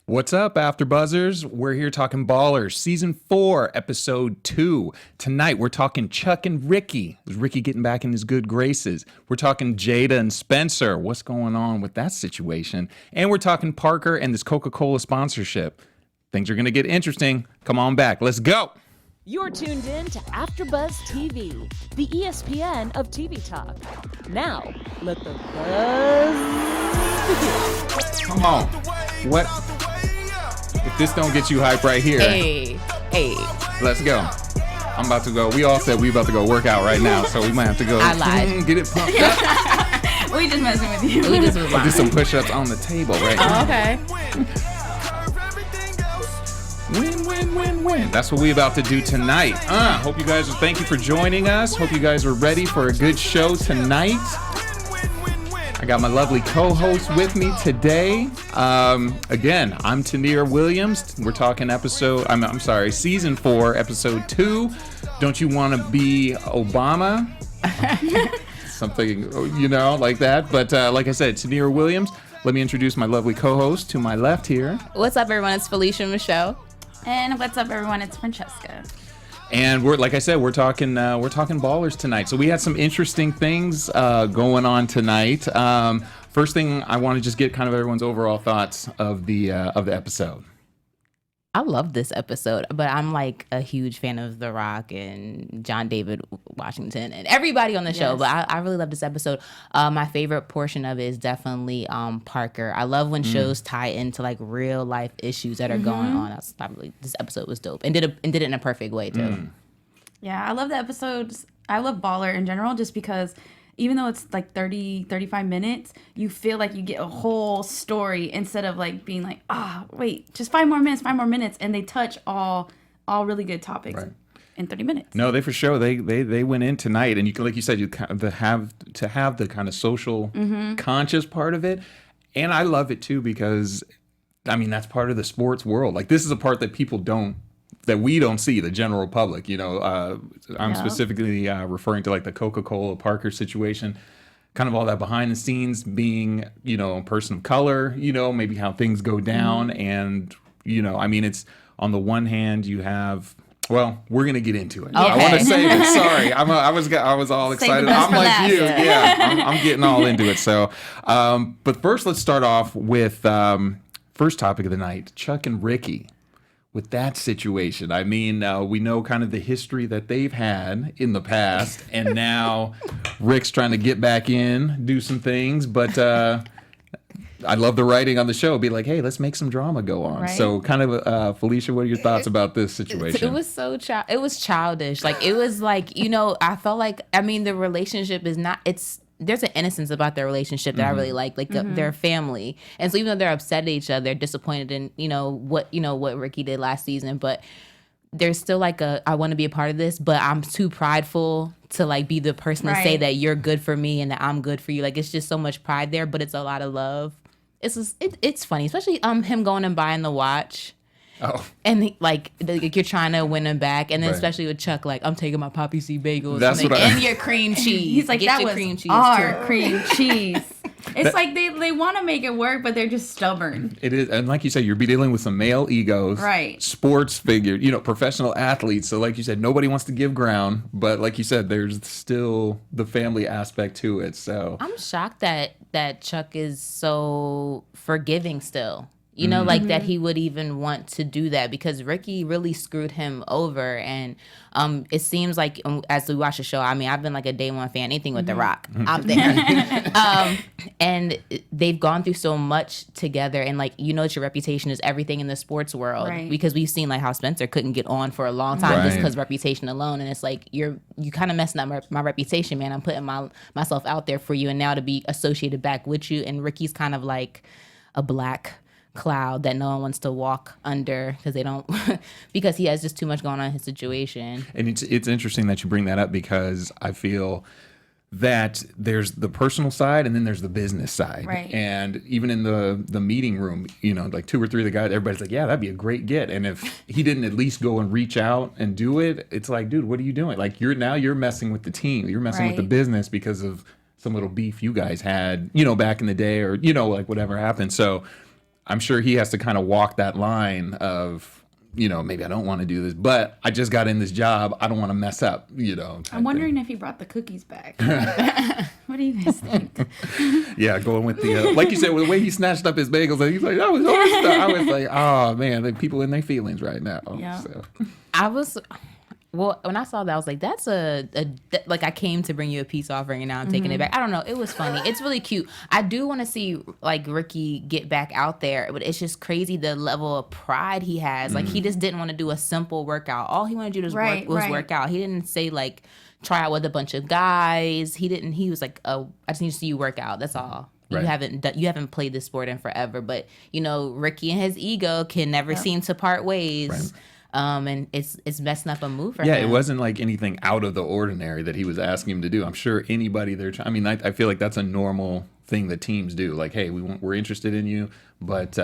What's up, AfterBuzzers? We're here talking Ballers, Season 4, Episode 2. Tonight, we're talking Chuck and Ricky. Is Ricky getting back in his good graces? We're talking Jada and Spencer. What's going on with that situation? And we're talking Parker and this Coca-Cola sponsorship. Things are going to get interesting. Come on back. Let's go. You're tuned in to AfterBuzz TV, the ESPN of TV talk. Now, let the buzz begin. Come on. What? If this don't get you hype right here, hey, let's go. I'm about to go. We all said we about to go work out right now, so we might have to go. I lied. Get it pumped up. We just messing with you. We just was Do some push-ups on the table right now. Oh, okay. Win. That's what we about to do tonight. Hope you guys, thank you for joining us. Hope you guys are ready for a good show tonight. I got my lovely co-host with me today. Again, I'm Tanir Williams. We're talking Season 4, Episode 2. Don't you want to be Obama? Something, like that. But like I said, Tanir Williams. Let me introduce my lovely co-host to my left here. What's up, everyone? It's Felicia Michelle. And what's up, everyone? It's Francesca. And we're talking Ballers tonight. So we had some interesting things going on tonight. First thing, I want to just get kind of everyone's overall thoughts of the episode. I love this episode, but I'm like a huge fan of The Rock and John David Washington and everybody on the show. But I really love this episode. My favorite portion of it is definitely Parker. I love when shows tie into like real life issues that are going on. That's probably this episode was dope and did it in a perfect way too. Yeah, I love the episodes. I love Baller in general just because even though it's like 35 minutes, you feel like you get a whole story instead of like being like, wait, just 5 more minutes. And they touch all really good topics in 30 minutes. No, they for sure. They went in tonight. And like you said, you kind of have to have the kind of social conscious part of it. And I love it too because, I mean, that's part of the sports world. Like this is a part that that we don't see, the general public, I'm specifically referring to like the Coca-Cola Parker situation, kind of all that behind the scenes being, a person of color, maybe how things go down. And, it's on the one hand you have, well, we're going to get into it. Okay. I want to save it. Sorry. I was all excited. I'm like last. you. Yeah, I'm getting all into it. So, but first let's start off with first topic of the night, Chuck and Ricky. With that situation, I mean, we know kind of the history that they've had in the past, and now Rick's trying to get back in, do some things, but I love the writing on the show. Be like, hey, let's make some drama go on. Right. So kind of, Felicia, what are your thoughts about this situation? It was it was childish. Like, it was like, I felt like, the relationship is not, there's an innocence about their relationship that I really like their family. And so even though they're upset at each other, they're disappointed in, what Ricky did last season, but there's still like I want to be a part of this, but I'm too prideful to like be the person to say that you're good for me and that I'm good for you. Like it's just so much pride there, but it's a lot of love. It's funny, especially him going and buying the watch. Oh. And like you're trying to win him back, and then especially with Chuck, like I'm taking my Poppy seed bagels and your cream cheese. He's like, get that your was cream cheese our too. cream cheese. It's like they want to make it work, but they're just stubborn. It is, and like you said, you're dealing with some male egos, right? Sports figure, professional athletes. So like you said, nobody wants to give ground, but like you said, there's still the family aspect to it. So I'm shocked that Chuck is so forgiving still. Like that he would even want to do that because Ricky really screwed him over. And it seems like as we watch the show, I've been like a day one fan, anything with The Rock, I'm there. And they've gone through so much together. And like, your reputation is everything in the sports world. Right. Because we've seen like how Spencer couldn't get on for a long time just because reputation alone. And it's like, you kind of messing up my reputation, man. I'm putting myself out there for you. And now to be associated back with you. And Ricky's kind of like a black cloud that no one wants to walk under because he has just too much going on in his situation. And it's interesting that you bring that up because I feel that there's the personal side and then there's the business side. Right. And even in the meeting room, like 2 or 3 of the guys, everybody's like, yeah, that'd be a great get. And if he didn't at least go and reach out and do it, it's like, dude, what are you doing? Like you're messing with the team. You're messing with the business because of some little beef you guys had, back in the day or, like whatever happened. So I'm sure he has to kind of walk that line of, maybe I don't want to do this, but I just got in this job. I don't want to mess up, I'm wondering if he brought the cookies back. What do you guys think? Yeah, going with the, like you said, with the way he snatched up his bagels, and he's like, I was like, oh man, the people in their feelings right now. Yeah. So. Well, when I saw that, I was like, that's like I came to bring you a peace offering and now I'm taking it back. I don't know. It was funny. It's really cute. I do want to see like Ricky get back out there, but it's just crazy the level of pride he has. Like he just didn't want to do a simple workout. All he wanted to do was work out. He didn't say like try out with a bunch of guys. He was like, oh, I just need to see you work out. That's all. Right. You haven't played this sport in forever, but Ricky and his ego can never seem to part ways. Right. And it's messing up a move for him. Yeah, it wasn't like anything out of the ordinary that he was asking him to do. I'm sure anybody there. I feel like that's a normal thing that teams do. Like, hey, we're interested in you, but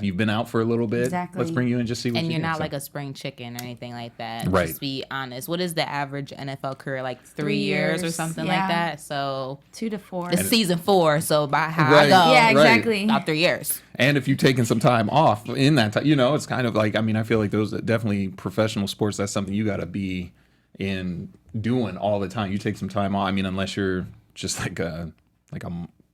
you've been out for a little bit. Exactly. Let's bring you in and just see what you do. And you're not like a spring chicken or anything like that. Right. Just be honest. What is the average NFL career? Like 3 years or something like that? So 2 to 4. It's season 4, so by how Right. I go. Yeah, exactly. About 3 years. And if you've taken some time off in that time, it's kind of like, I feel like those definitely professional sports, that's something you got to be in doing all the time. You take some time off. Unless you're just like a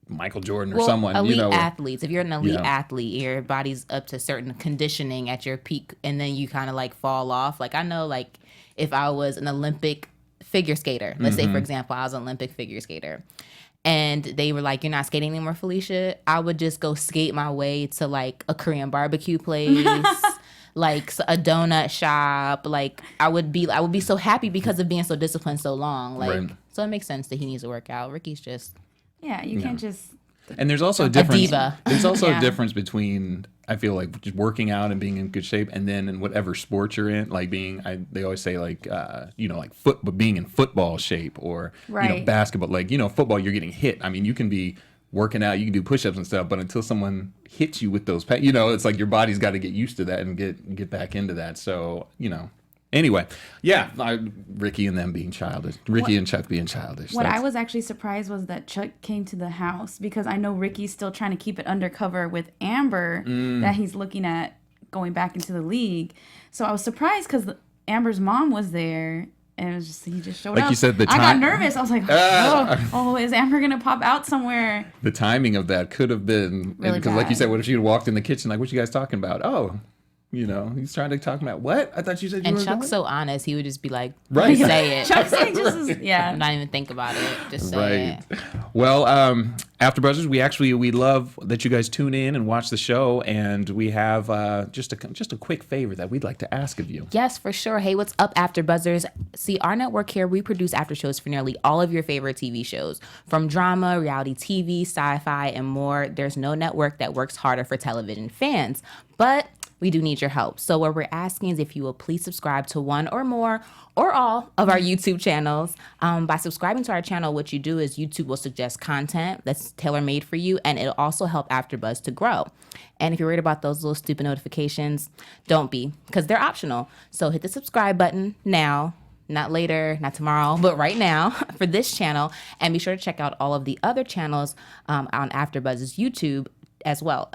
Michael Jordan or someone, elite athletes. If you're an elite athlete, your body's up to certain conditioning at your peak, and then you kind of like fall off. Like I know, like if I was an Olympic figure skater, let's say for example, I was an Olympic figure skater, and they were like, "You're not skating anymore, Felicia." I would just go skate my way to like a Korean barbecue place. Like a donut shop. Like I would be so happy because of being so disciplined so long. Like Right. So it makes sense that he needs to work out. Ricky's just You can't just. And there's also a difference. diva. There's also a difference between, I feel like, just working out and being in good shape, and then in whatever sport you're in, like they always say like being in football shape or basketball. Like football, you're getting hit. You can be working out, you can do push-ups and stuff, but until someone hits you with those, it's like your body's got to get used to that and get back into that. So Anyway, Ricky and them being childish. Ricky and Chuck being childish. What I was actually surprised was that Chuck came to the house, because I know Ricky's still trying to keep it undercover with Amber that he's looking at going back into the league. So I was surprised because Amber's mom was there, and it was he just showed up. Like you said, I got nervous. I was like, is Amber gonna pop out somewhere? The timing of that could have been Really because, like you bad. said, what if she had walked in the kitchen like, "What you guys talking about?" Oh. He's trying to talk about what? I thought you said you And were Chuck's going? so honest, he would just be like, Right. say it. Chuck's like just Not even think about it. Just say it. Well, AfterBuzzers, we love that you guys tune in and watch the show, and we have just a quick favor that we'd like to ask of you. Yes, for sure. Hey, what's up, AfterBuzzers? See, our network here, we produce after shows for nearly all of your favorite TV shows. From drama, reality TV, sci-fi, and more, there's no network that works harder for television fans. But we do need your help. So what we're asking is if you will please subscribe to one or more or all of our YouTube channels. By subscribing to our channel, what you do is YouTube will suggest content that's tailor-made for you, and it'll also help AfterBuzz to grow. And if you're worried about those little stupid notifications, don't be, because they're optional. So hit the subscribe button now. Not later, not tomorrow, but right now for this channel. And be sure to check out all of the other channels on AfterBuzz's YouTube as well.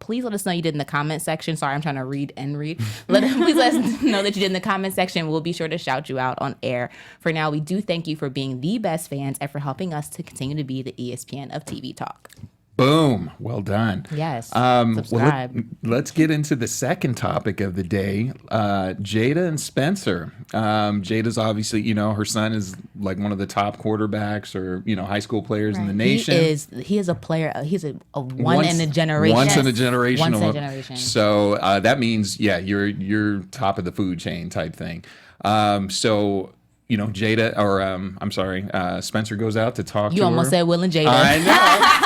Please let us know you did in the comment section. Sorry, I'm trying to read. Please let us know that you did in the comment section. We'll be sure to shout you out on air. For now, we do thank you for being the best fans and for helping us to continue to be the ESPN of TV talk. Boom. Well done. Yes. Subscribe. Well, let's get into the second topic of the day. Jada and Spencer. Jada's obviously, her son is like one of the top quarterbacks or, high school players in the nation. He is a player. He's a one in a generation. Once in a generation. Once in a generation. So that means, you're top of the food chain type thing. Jada, or I'm sorry, Spencer goes out to talk to her. You almost said Will and Jada. I know.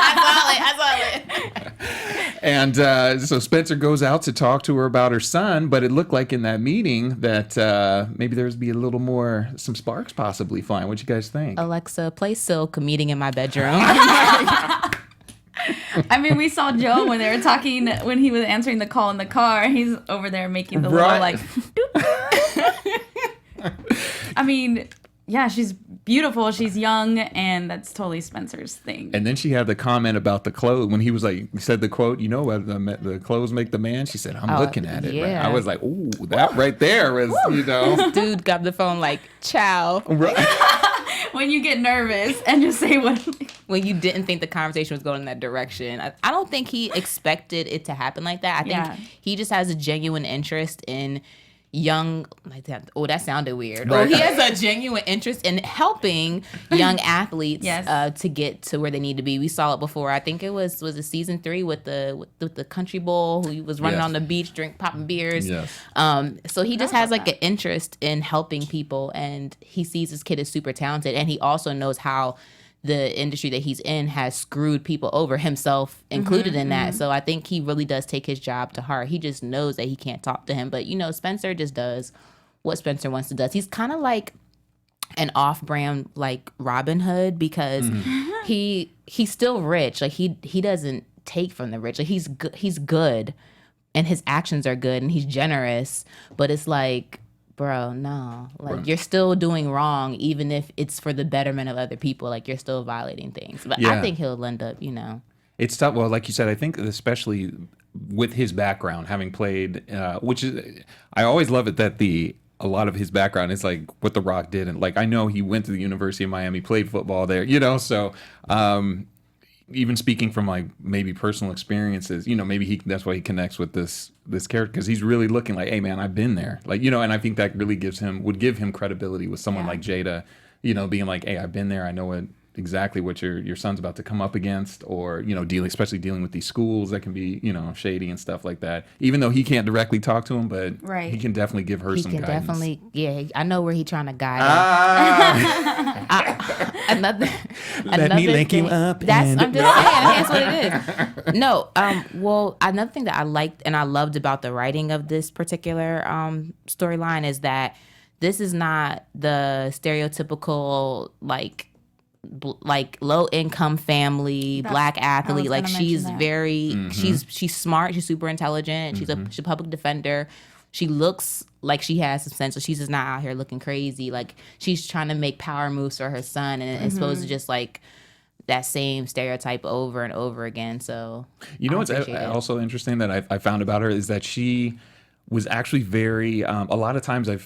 I saw it. And so Spencer goes out to talk to her about her son, but it looked like in that meeting that maybe there's be a little more, some sparks possibly flying. What you guys think? Alexa, play Silk, a meeting in my bedroom. We saw Joe when they were talking, when he was answering the call in the car. He's over there making the little like. She's beautiful. She's young, and that's totally Spencer's thing. And then she had the comment about the clothes when he was like, he said the quote, you know, the clothes make the man. She said, I'm looking at it. yeah. Right? I was like, ooh, that right there was, you know. Dude got the phone like, ciao. Right. When you get nervous and just say what. When you didn't think the conversation was going in that direction. I don't think he expected it to happen like that. I think he just has a genuine interest in young, like that. Oh, that sounded weird. Right. He has a genuine interest in helping young athletes Yes. To get to where they need to be. We saw it before. I think it was it season 3 with the country bowl who was running Yes. on the beach, popping beers. Yes. So he just has like an interest in helping people, and he sees his kid is super talented, and he also knows how the industry that he's in has screwed people over, himself included in that. So I think he really does take his job to heart. He just knows that he can't talk to him. But, you know, Spencer just does what Spencer wants to do. He's kind of like an off-brand, like Robin Hood, because he's still rich. Like, he doesn't take from the rich. Like, he's good, and his actions are good, and he's generous. But it's like, bro, no. Like, Right. you're still doing wrong, even if it's for the betterment of other people. Like, you're still violating things. But I Yeah. think he'll end up, you know. It's tough. Well, like you said, I think especially with his background, having played, which is, I always love it that a lot of his background is like what The Rock did. And like, I know he went to the University of Miami, played football there, you know, so even speaking from like maybe personal experiences, you know, maybe that's why he connects with this character, because he's really looking like, hey man, I've been there, like, you know. And I think that really would give him credibility with someone like Jada, you know, being like, hey, I've been there, I know exactly what your son's about to come up against, or, you know, especially dealing with these schools that can be, you know, shady and stuff like that, even though he can't directly talk to him, but he can definitely give her some guidance. I know where he's trying to guide Let me link you up. I'm just saying, that's what it is. No, well, another thing that I liked and I loved about the writing of this particular storyline is that this is not the stereotypical like low income family black athlete. Like, she's very she's smart, she's super intelligent, she's a public defender. She looks like she has some sense, so she's just not out here looking crazy. Like, she's trying to make power moves for her son, and it's supposed to just like that same stereotype over and over again. So, you know what's also interesting that I found about her is that she was actually very a lot of times I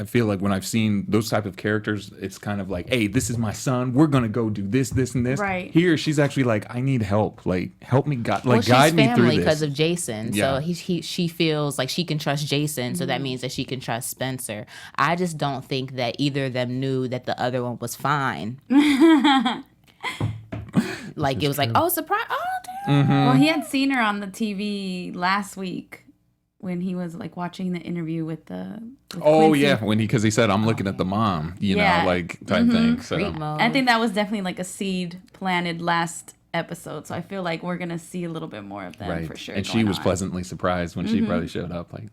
feel like when I've seen those type of characters, it's kind of like, hey, this is my son, we're gonna go do this and this. Right. Here she's actually like, I need help, like help me, guide me through this. Because of Jason. Yeah. So she feels like she can trust Jason, so that means that she can trust Spencer. I just don't think that either of them knew that the other one was fine. Like, it was like, oh, surprise, oh damn. Well, he had seen her on the TV last week when he was like watching the interview with Quincy. Yeah, because he said, I'm looking at the mom, you know, like type thing. So Creep mode. I think that was definitely like a seed planted last episode, so I feel like we're gonna see a little bit more of them for sure. And she was pleasantly surprised when she probably showed up, like,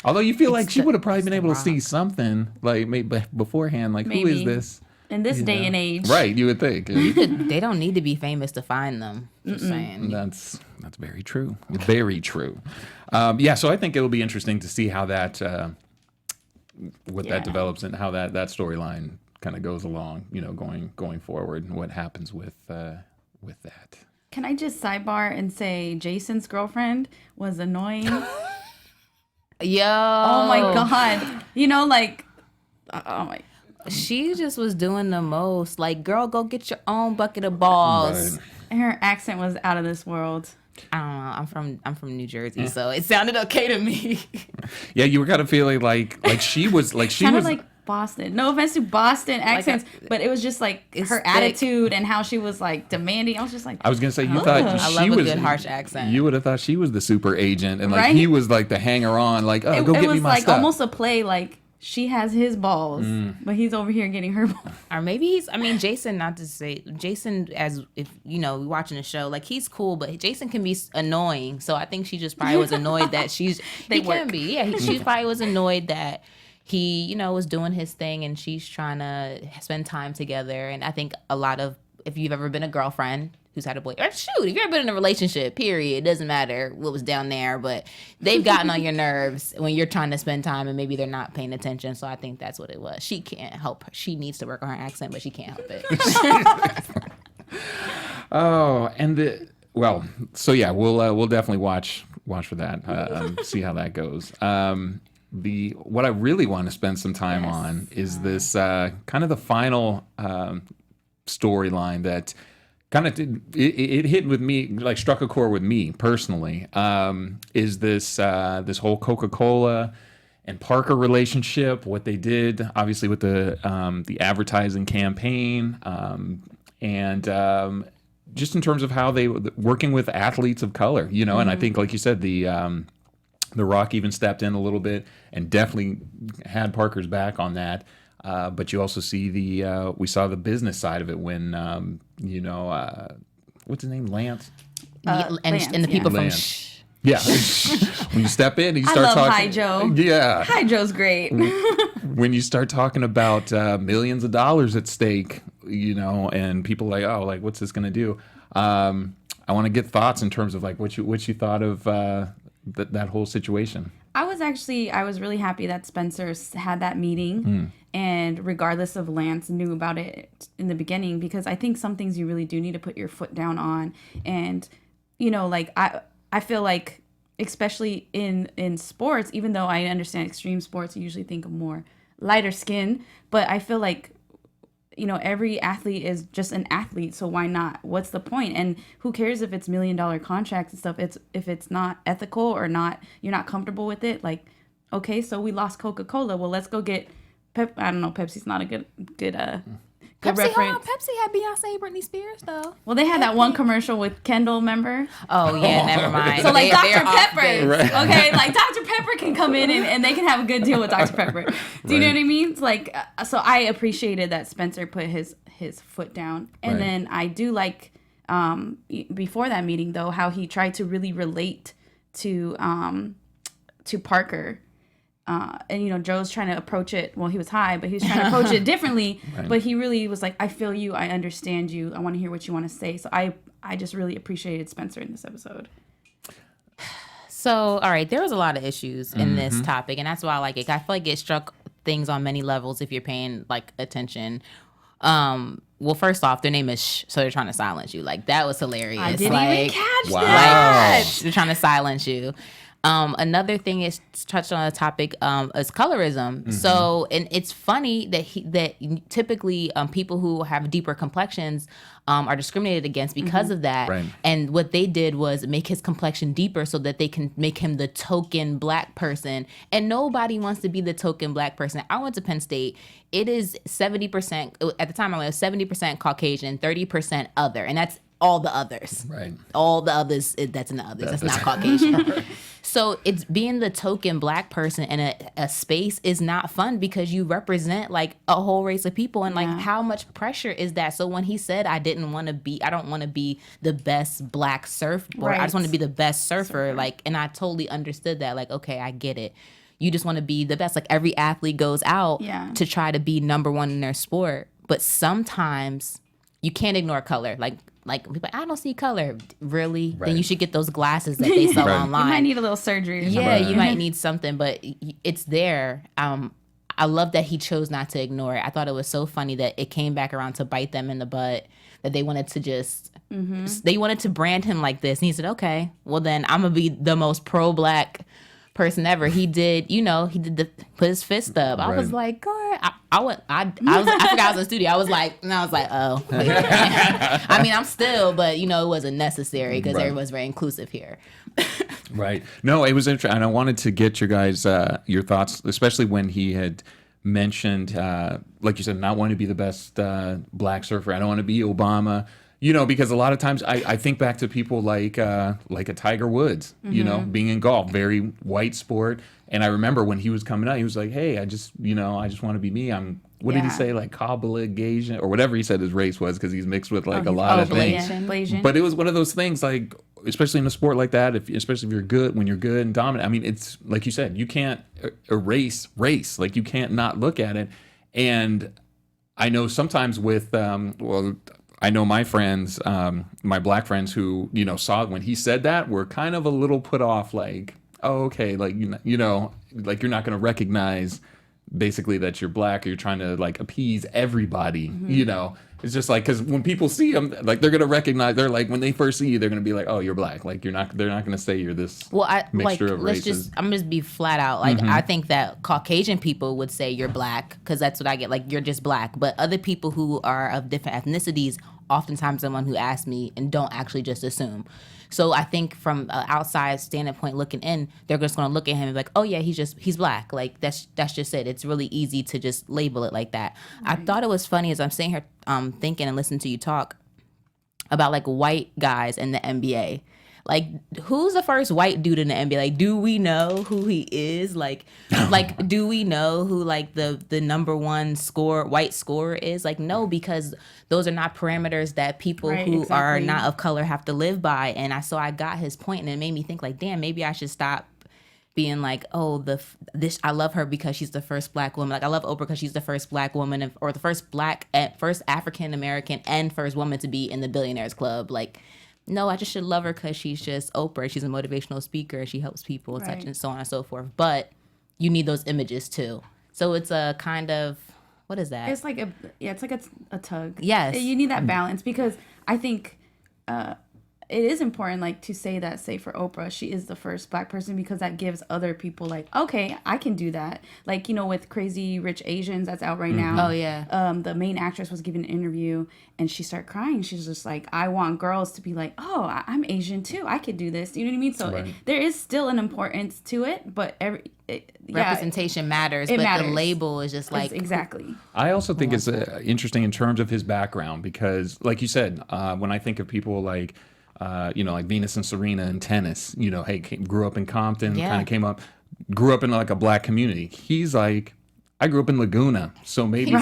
although you feel like she would have probably been able to see something like maybe beforehand, like, who is this in this day and age? Right, you would think. They don't need to be famous to find them. Just saying. That's very true. Very true. So I think it'll be interesting to see how that that develops and how that storyline kind of goes along, you know, going forward, and what happens with that. Can I just sidebar and say Jason's girlfriend was annoying? Yo. Oh my god. You know, like, oh my. She just was doing the most. Like, girl, go get your own bucket of balls. Right. Her accent was out of this world. I don't know. I'm from New Jersey, so it sounded okay to me. Yeah, you were kind of feeling like she was Kind of like Boston. No offense to Boston accents, but it was just like her thick attitude and how she was like demanding. I was just like, I was gonna say, you thought I she love was a good harsh accent. You would have thought she was the super agent, and like Right? he was like the hanger on, like, oh, go it get was me my like stuff. almost a play, like she has his balls, but he's over here getting her balls. Or maybe Jason, not to say Jason, as if you know, watching the show, like, he's cool, but Jason can be annoying. So I think she just probably was annoyed that she probably was annoyed that he, you know, was doing his thing and she's trying to spend time together. And I think a lot of, if you've ever been a girlfriend, who's had a boy. Or shoot, if you've ever been in a relationship, period, it doesn't matter what was down there, but they've gotten on your nerves when you're trying to spend time and maybe they're not paying attention. So I think that's what it was. She can't help her. She needs to work on her accent, but she can't help it. Oh, and we'll definitely watch for that. See how that goes. What I really want to spend some time on is this kind of the final storyline that kind of it hit with me, like struck a chord with me personally. Is this whole Coca-Cola and Parker relationship? What they did, obviously, with the advertising campaign, and just in terms of how they working with athletes of color, and I think, like you said, the Rock even stepped in a little bit and definitely had Parker's back on that. But you also see we saw the business side of it when, what's his name? Lance? Lance, and the people from Lance. Yeah. When you step in and you start talking. Hi Joe. Yeah. Hi Joe's great. When you start talking about millions of dollars at stake, and people are like, oh, like, what's this going to do? I want to get thoughts in terms of like what you thought of that whole situation. I was really happy that Spencer had that meeting, and regardless of Lance knew about it in the beginning, because I think some things you really do need to put your foot down on. And like I feel like, especially in sports, even though I understand extreme sports, you usually think of more lighter skin, but I feel like every athlete is just an athlete, so why not? What's the point? And who cares if it's $1 million contracts and stuff? If it's not ethical or not, you're not comfortable with it. Like, okay, so we lost Coca-Cola. Well, let's go get I don't know. Pepsi's not a good reference. Pepsi had Beyonce, Britney Spears, though. Well, they had that one commercial with Kendall, remember? Oh yeah, never mind. So like They're Dr. off Pepper, base. okay, like Dr. Pepper can come in and they can have a good deal with Dr. Pepper. Do you know what I mean? It's like, so I appreciated that Spencer put his foot down, and then I do like before that meeting though how he tried to really relate to Parker. And Joe's trying to approach it. Well, he was high, but he was trying to approach it differently. Right. But he really was like, I feel you, I understand you, I want to hear what you want to say. So I just really appreciated Spencer in this episode. So, all right, there was a lot of issues in this topic, and that's why I like it. I feel like it struck things on many levels if you're paying like attention. Well, first off, their name is Shh, so they're trying to silence you. Like, that was hilarious. I didn't even catch that. Like, they're trying to silence you. Another thing is touched on the topic is colorism. So, and it's funny that typically people who have deeper complexions are discriminated against because of that. Right. And what they did was make his complexion deeper so that they can make him the token black person. And nobody wants to be the token black person. I went to Penn State. It is 70%, at the time I was 70% Caucasian, 30% other. And that's all the others. Right. All the others, that's in the others. That's not Caucasian. So it's being the token black person in a space is not fun because you represent like a whole race of people, and like how much pressure is that? So when he said I don't want to be the best black surfboard, I just want to be the best surfer. Like, and I totally understood that. Like, okay, I get it. You just want to be the best. Like every athlete goes out to try to be number one in their sport, but sometimes you can't ignore color. Like I don't see color. Really? Right. Then you should get those glasses that they sell online. You might need a little surgery. You might need something, but it's there. I love that he chose not to ignore it. I thought it was so funny that it came back around to bite them in the butt, that they wanted to just, they wanted to brand him like this. And he said, okay, well then I'm going to be the most pro-black person ever. He did put his fist up. I was like, God, I forgot I was in the studio. I was like, oh. I mean, I'm still, but it wasn't necessary because everyone's very inclusive here. Right. No, it was interesting. And I wanted to get your guys, your thoughts, especially when he had mentioned, like you said, not wanting to be the best black surfer. I don't want to be Obama. Because a lot of times I think back to people like a Tiger Woods, being in golf, very white sport. And I remember when he was coming out, he was like, hey, I just want to be me. What did he say? Like Kabbalah-Gasian or whatever he said his race was, because he's mixed with like a lot of things. Blasian. But it was one of those things, like, especially in a sport like that, especially if you're good, when you're good and dominant. I mean, it's like you said, you can't erase race. Like you can't not look at it. And I know sometimes with, I know my friends, my black friends who, saw it when he said that were kind of a little put off, like, oh, okay, like, like you're not going to recognize basically that you're black, or you're trying to like appease everybody, It's just like, because when people see him, like they're gonna recognize. They're like, when they first see you, they're gonna be like, "Oh, you're black." Like they're not gonna say you're this mixture of races. I'm just be flat out. Like I think that Caucasian people would say you're black because that's what I get. Like you're just black. But other people who are of different ethnicities, oftentimes someone who asks me and don't actually just assume. So I think from an outside standpoint looking in, they're just going to look at him and be like, oh, yeah, he's black. Like, that's just it. It's really easy to just label it like that. Right. I thought it was funny as I'm sitting here thinking and listening to you talk about, like, white guys in the NBA. Like, who's the first white dude in the NBA? Like, do we know who he is? Like, do we know who, like, the number one white scorer is? Like, no, because those are not parameters that people who are not of color have to live by. And I got his point, and it made me think, like, damn, maybe I should stop being like, oh, I love her because she's the first black woman. Like, I love Oprah because she's the first black woman, or the first first African American and first woman to be in the Billionaires Club. Like, no, I just should love her because she's just Oprah. She's a motivational speaker. She helps people, such and so on and so forth. But you need those images too. So it's a kind of, what is that? It's like a tug. Yes. You need that balance, because I think it is important, like, to say that, say for Oprah, she is the first black person, because that gives other people, like, okay, I can do that. Like, with Crazy Rich Asians that's out right now. Oh, yeah. The main actress was giving an interview, and she started crying. She's just like, I want girls to be like, oh, I'm Asian too. I could do this. You know what I mean? So there is still an importance to it, but representation matters, but matters. The label is just like... Exactly. I also think it's interesting in terms of his background, because, like you said, when I think of people like... like Venus and Serena in tennis, grew up in Compton, kind of came up, grew up in like a black community. He's like, I grew up in Laguna, so maybe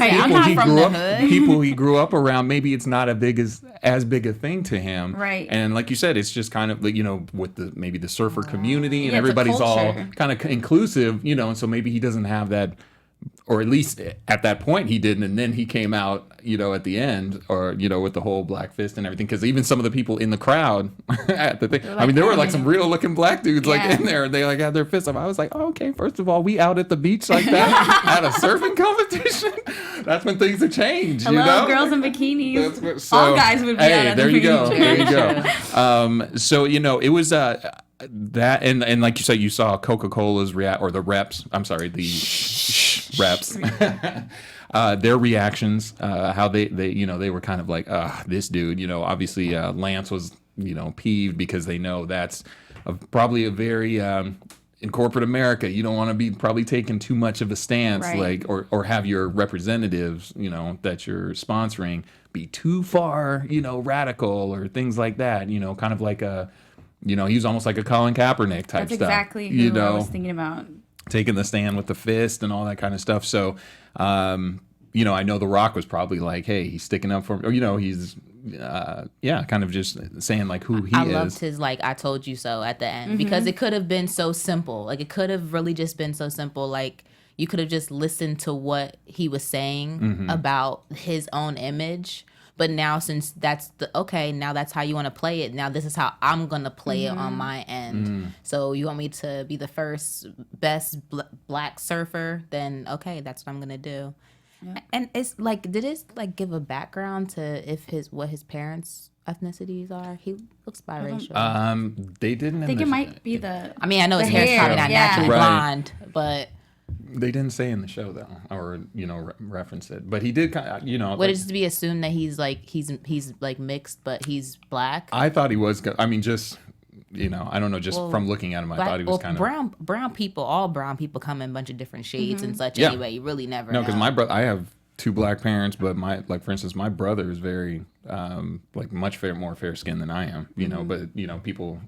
people he grew up around, maybe it's not as big a thing to him. Right. And like you said, it's just kind of, with maybe the surfer community, and everybody's all kind of inclusive, and so maybe he doesn't have that. Or at least at that point he didn't, and then he came out, at the end, or with the whole black fist and everything. Because even some of the people in the crowd at the thing, there were like some real looking black dudes like in there, and they like had their fists up. I was like, oh, okay, first of all, we out at the beach like that at a surfing competition. That's when things have changed. Hello, girls in bikinis. All guys would be out at the beach. There you go. So it was that, and like you said, you saw Coca-Cola's reps. I'm sorry, the reps. Their reactions, how they were kind of like, this dude, obviously Lance was, peeved, because they know that's probably a very, in corporate America, you don't want to be probably taking too much of a stance, like, or have your representatives, that you're sponsoring be too far, radical or things like that, kind of like a, he was almost like a Colin Kaepernick type stuff. That's exactly who I was thinking about. Taking the stand with the fist and all that kind of stuff. So, I know The Rock was probably like, hey, he's sticking up for, or, he's, kind of just saying like who he is. I loved his, like, I told you so at the end, because it could have been so simple. Like, it could have really just been so simple. Like, you could have just listened to what he was saying about his own image. But now, since that's now that's how you want to play it. Now this is how I'm going to play it on my end. So you want me to be the best black surfer? Then, okay, that's what I'm going to do. Yeah. And it's like, did it like give a background to what his parents' ethnicities are? He looks biracial. They didn't. I think it might be the... I mean, I know his hair's probably not naturally blonde, but... They didn't say in the show though, or reference it, but he did kind of, Would it just be assumed that he's like mixed, but he's black? I thought he was. I mean, just I don't know. Just from looking at him, I thought he was kind of brown people. All brown people come in a bunch of different shades and such. Anyway, you really never. No, because my brother, I have two black parents, but for instance, my brother is very much more fair skinned than I am. But people.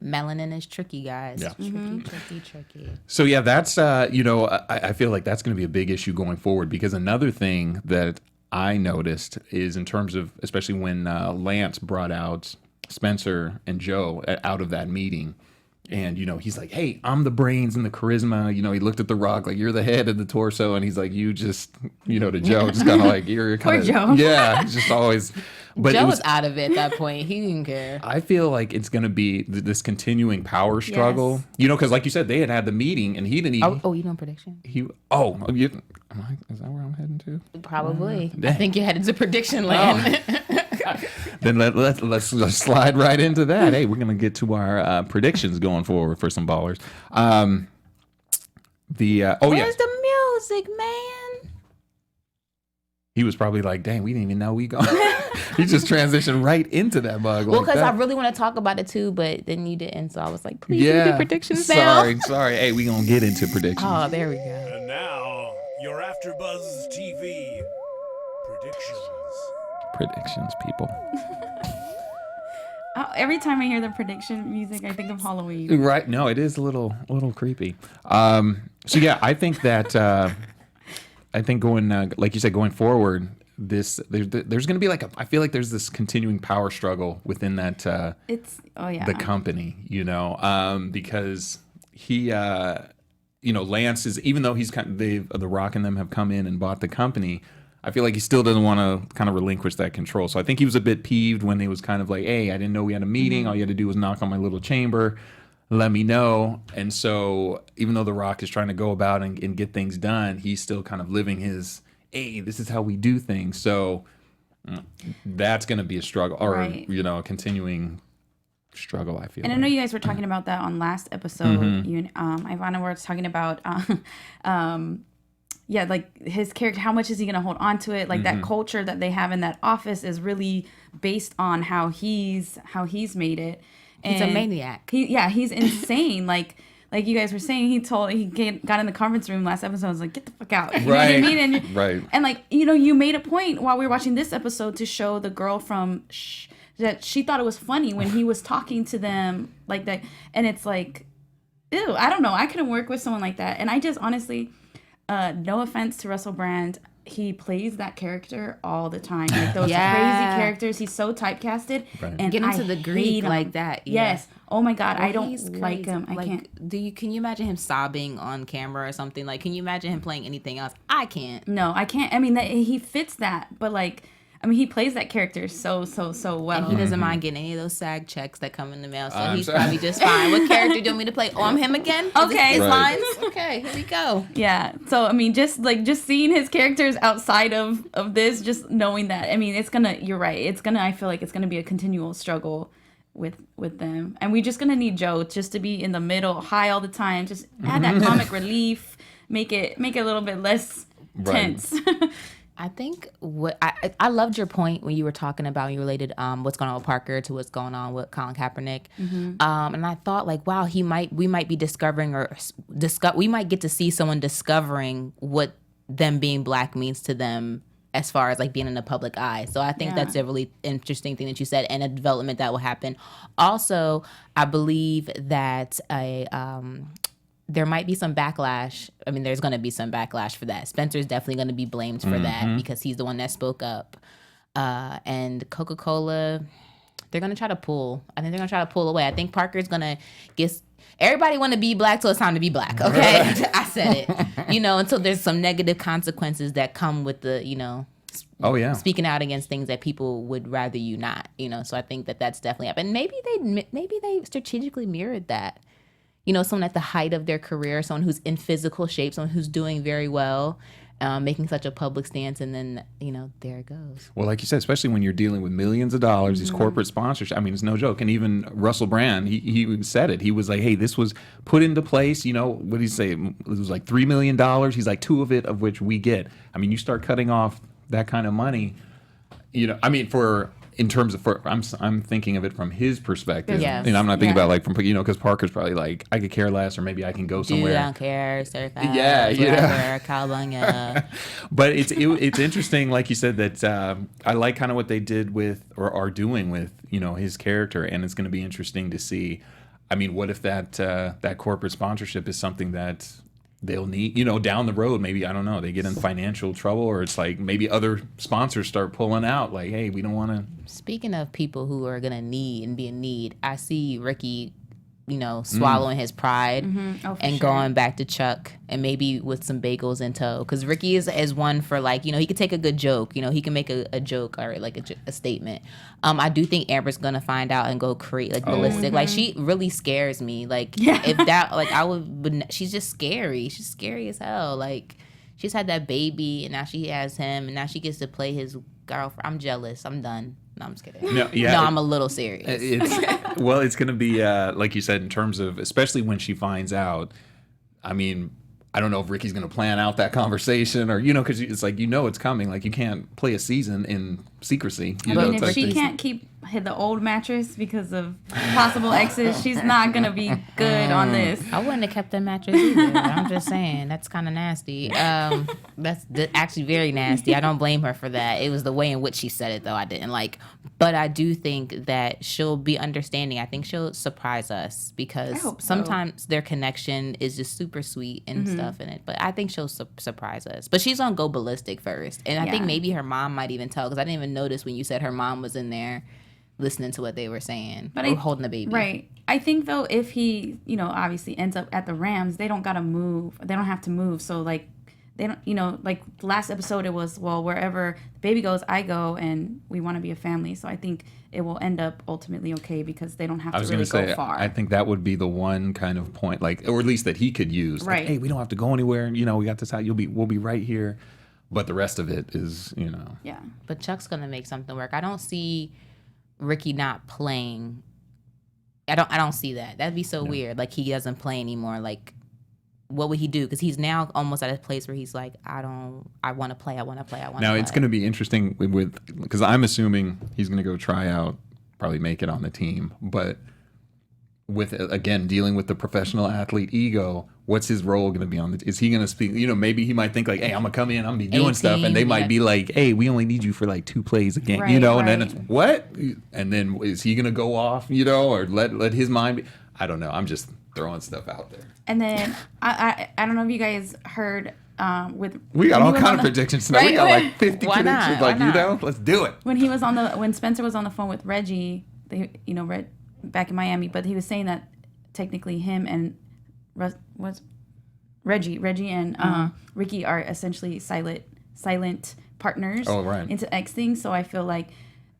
Melanin is tricky, guys. Yeah. Tricky. So yeah, that's I feel like that's going to be a big issue going forward, because another thing that I noticed is in terms of, especially when Lance brought out Spencer and Joe out of that meeting, And, he's like, hey, I'm the brains and the charisma. He looked at The Rock like, you're the head and the torso. And he's like, you just, to Joe, just kind of like, you're kind of. Poor Joe. Yeah, he's just always. But Joe was out of it at that point. He didn't care. I feel like it's going to be this continuing power struggle. Yes. Because like you said, they had the meeting and he didn't even. Oh, you know prediction? Is that where I'm heading to? Probably. I think you're headed to prediction land. Then let's slide right into that. Hey, we're gonna get to our predictions going forward for some ballers. Where's the music, man? He was probably like, "Dang, we didn't even know we going." He just transitioned right into that bug. Well, like because that. I really want to talk about it too, but then you didn't, so I was like, "Please give me predictions now." Sorry. Hey, we gonna get into predictions. Oh, there we go. And now, your AfterBuzz TV Predictions, people. Every time I hear the prediction music, I think of Halloween. Right? No, it is a little creepy. So yeah, I think that going like you said, going forward, there's going to be I feel like there's this continuing power struggle within that the company, because he Lance is, even though he's The Rock and them have come in and bought the company, I feel like he still doesn't want to kind of relinquish that control. So I think he was a bit peeved when he was kind of like, hey, I didn't know we had a meeting. Mm-hmm. All you had to do was knock on my little chamber, let me know. And so even though The Rock is trying to go about and get things done, he's still kind of living his, hey, this is how we do things. So that's going to be a struggle, or, a continuing struggle, I feel. And I know you guys were talking about that on last episode. Mm-hmm. You and Ivana were talking about like his character, how much is he going to hold on to it? Like that culture that they have in that office is really based on how he's made it. And he's a maniac. He's insane. like you guys were saying, he got in the conference room last episode, was like, get the fuck out. You know what I mean? And, and like, you made a point while we were watching this episode to show the girl from that she thought it was funny when he was talking to them like that. And it's like, ew, I don't know. I couldn't work with someone like that. And I just honestly, no offense to Russell Brand, he plays that character all the time. Like those crazy characters, he's so typecasted. Right. And get into the Greek like that. Yeah. Yes. Oh my God, I don't like him. I can't. Can you imagine him sobbing on camera or something? Like, can you imagine him playing anything else? I can't. No, I can't. I mean, he fits that, but he plays that character so well. And he doesn't mind getting any of those SAG checks that come in the mail, so he's probably just fine. What character do you want me to play? Oh, I'm him again? Okay. His lines? Okay, here we go. Yeah. So, just seeing his characters outside of this, just knowing that, you're right. I feel like it's going to be a continual struggle with them. And we're just going to need Joe just to be in the middle, high all the time. Just add that comic relief, make it a little bit less tense. I think I loved your point when you were talking about, you related what's going on with Parker to what's going on with Colin Kaepernick. Mm-hmm. And I thought wow, we might be discovering we might get to see someone discovering what them being black means to them as far as being in the public eye. So I think that's a really interesting thing that you said, and a development that will happen. Also, I believe that there might be some backlash. There's going to be some backlash for that. Spencer's definitely going to be blamed for that because he's the one that spoke up. And Coca-Cola, they're going to try to pull. I think they're going to try to pull away. I think Parker's going to get... Everybody want to be black till it's time to be black, okay? I said it. Until there's some negative consequences that come with the, speaking out against things that people would rather you not, So I think that's definitely happened. Maybe they strategically mirrored that. Someone at the height of their career, someone who's in physical shape, someone who's doing very well, making such a public stance, and then, there it goes. Well, like you said, especially when you're dealing with millions of dollars, these corporate sponsorship, it's no joke. And even Russell Brand, he said it. He was like, hey, this was put into place, what did he say? It was like $3 million. He's like, two of which we get. You start cutting off that kind of money, I'm thinking of it from his perspective. Yes. I'm not thinking about from because Parker's probably like, I could care less, or maybe I can go somewhere. I don't care. Certified. Yeah. Cowabunga. But it's interesting, like you said, that I like kind of what they did with, or are doing with, his character, and it's going to be interesting to see. What if that corporate sponsorship is something that they'll need, down the road, maybe, I don't know, they get in financial trouble, or it's like maybe other sponsors start pulling out, like, hey, we don't want to. Speaking of people who are going to need and be in need, I see Ricky swallowing his pride Oh, and going back to Chuck and maybe with some bagels in tow. Because Ricky is one for he could take a good joke. He can make a joke or a statement. I do think Amber's gonna find out and go create ballistic. She really scares me. If that I would. She's just scary. She's scary as hell. She's had that baby and now she has him and now she gets to play his girlfriend. I'm jealous. I'm done. No, I'm just kidding. No, I'm a little serious. It's going to be, like you said, in terms of, especially when she finds out, I mean, I don't know if Ricky's going to plan out that conversation or, because it's it's coming. You can't play a season in secrecy. If she can't keep the old mattress because of possible exes, she's not going to be good on this. I wouldn't have kept that mattress either. I'm just saying, that's kind of nasty. That's actually very nasty. I don't blame her for that. It was the way in which she said it, though, I didn't like. But I do think that she'll be understanding. I think she'll surprise us because sometimes their connection is just super sweet and stuff in it. But I think she'll surprise us. But she's going to go ballistic first. And I think maybe her mom might even tell because I didn't even notice when you said her mom was in there listening to what they were saying or holding the baby. Right. I think, though, if he, obviously ends up at the Rams, they don't got to move. They don't have to move. So, they don't, the last episode, it was, well, wherever the baby goes, I go, and we want to be a family. So I think it will end up ultimately okay because they don't have to really go far. I think that would be the one kind of point, or at least that he could use. Right. Hey, we don't have to go anywhere. We got this out. We'll be right here. But the rest of it is, Yeah. But Chuck's going to make something work. I don't see Ricky not playing. I don't see that. That'd be so weird. He doesn't play anymore. What would he do? Because he's now almost at a place where he's like, I want to play. Now it's going to be interesting because I'm assuming he's going to go try out, probably make it on the team. But with again dealing with the professional athlete ego, what's his role going to be is he going to speak? Maybe he might think hey, I'm gonna come in, I'm gonna be doing stuff, and they might be like, hey, we only need you for 2 plays a game, right, and then it's what? And then is he going to go off, or let his mind be? I don't know. I'm just throwing stuff out there. And then I don't know if you guys heard we got all kind of predictions tonight. Right? We got 50 predictions. Let's do it. When Spencer was on the phone with Reggie, back in Miami, but he was saying that technically him and Reggie and Ricky are essentially silent partners into X things. So I feel like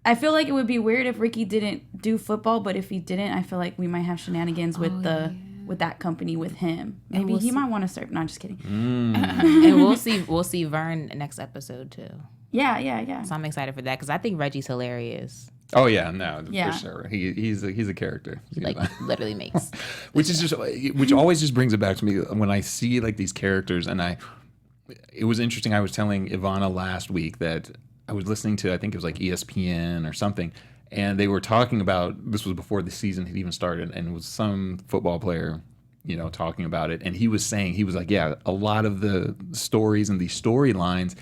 it would be weird if Ricky didn't do football, but if he didn't, I feel like we might have shenanigans with that company with him. Maybe he might want to serve. No, I'm just kidding. And we'll see Vern next episode too. Yeah. So I'm excited for that because I think Reggie's hilarious. Oh yeah, no, for sure. He's a character. Literally makes. which always just brings it back to me when I see these characters, and it was interesting. I was telling Ivana last week that I was listening to, I think it was ESPN or something, and they were talking about, this was before the season had even started, and it was some football player, talking about it, and he was saying, a lot of the stories and these storylines,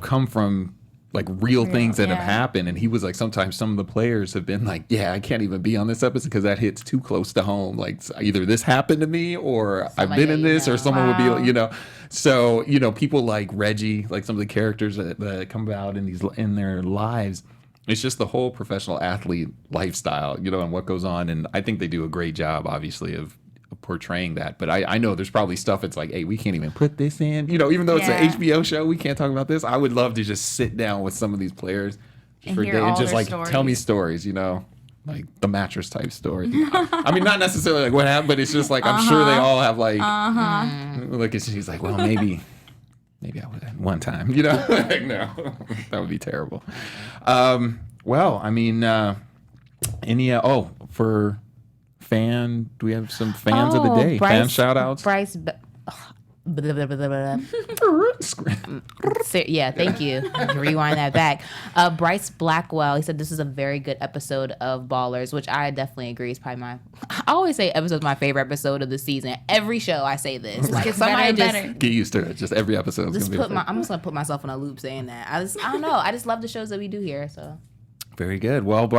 come from real things that have happened. And he was sometimes some of the players have been I can't even be on this episode because that hits too close to home. Either this happened to me or I've been in this or someone would be, so, people like Reggie, some of the characters that come about in their lives, it's just the whole professional athlete lifestyle, and what goes on. And I think they do a great job, obviously, of portraying that. But I know there's probably stuff it's hey, we can't even put this in, even though it's an HBO show, we can't talk about this. I would love to just sit down with some of these players for a day and just tell me stories, the mattress type story. I mean, not necessarily what happened, but it's just I'm sure they all have she's well, maybe I would at one time, no, that would be terrible. Well, I mean, for fan, do we have some fans of the day? Fan shout outs? Bryce. Yeah, thank you. Rewind that back. Bryce Blackwell, he said this is a very good episode of Ballers, which I definitely agree is probably I always say episode's my favorite episode of the season. Every show I say this. Somebody just get used to it. Just every episode. I'm just gonna put myself in a loop saying that. I don't know. I just love the shows that we do here. So very good. Well,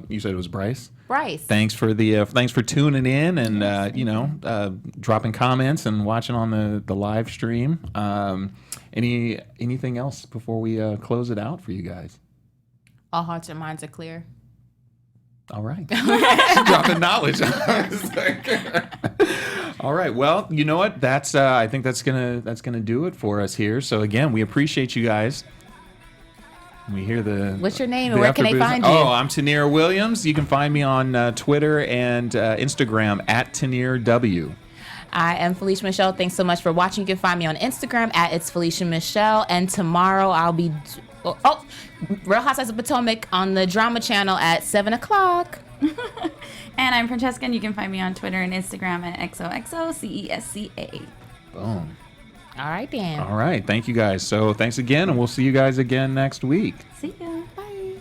you said it was Bryce. Bryce. Thanks for tuning in and dropping comments and watching on the live stream. Anything else before we close it out for you guys? All hearts and minds are clear. All right. Dropping knowledge. All right. Well, you know what? That's I think that's gonna do it for us here. So again, we appreciate you guys. We hear the. What's your name and where can they find you? Oh, I'm Tanir Williams. You can find me on Twitter and Instagram at TanirW. I am Felicia Michelle. Thanks so much for watching. You can find me on Instagram at It's Felicia Michelle. And tomorrow I'll be Real Housewives of Potomac on the drama channel at 7:00. And I'm Francesca, and you can find me on Twitter and Instagram at XOXOCESCA. Boom. All right, then. All right. Thank you guys. So thanks again, and we'll see you guys again next week. See ya. Bye.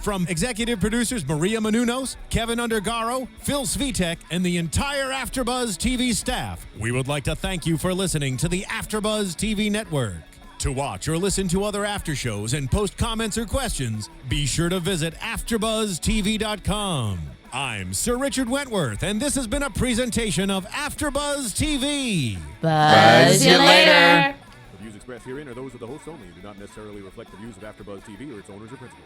From executive producers Maria Menounos, Kevin Undergaro, Phil Svitek, and the entire AfterBuzz TV staff, we would like to thank you for listening to the AfterBuzz TV network. To watch or listen to other after shows and post comments or questions, be sure to visit AfterBuzzTV.com. I'm Sir Richard Wentworth, and this has been a presentation of AfterBuzz TV. Buzz you later. The views expressed herein are those of the hosts only and do not necessarily reflect the views of AfterBuzz TV or its owners or principals.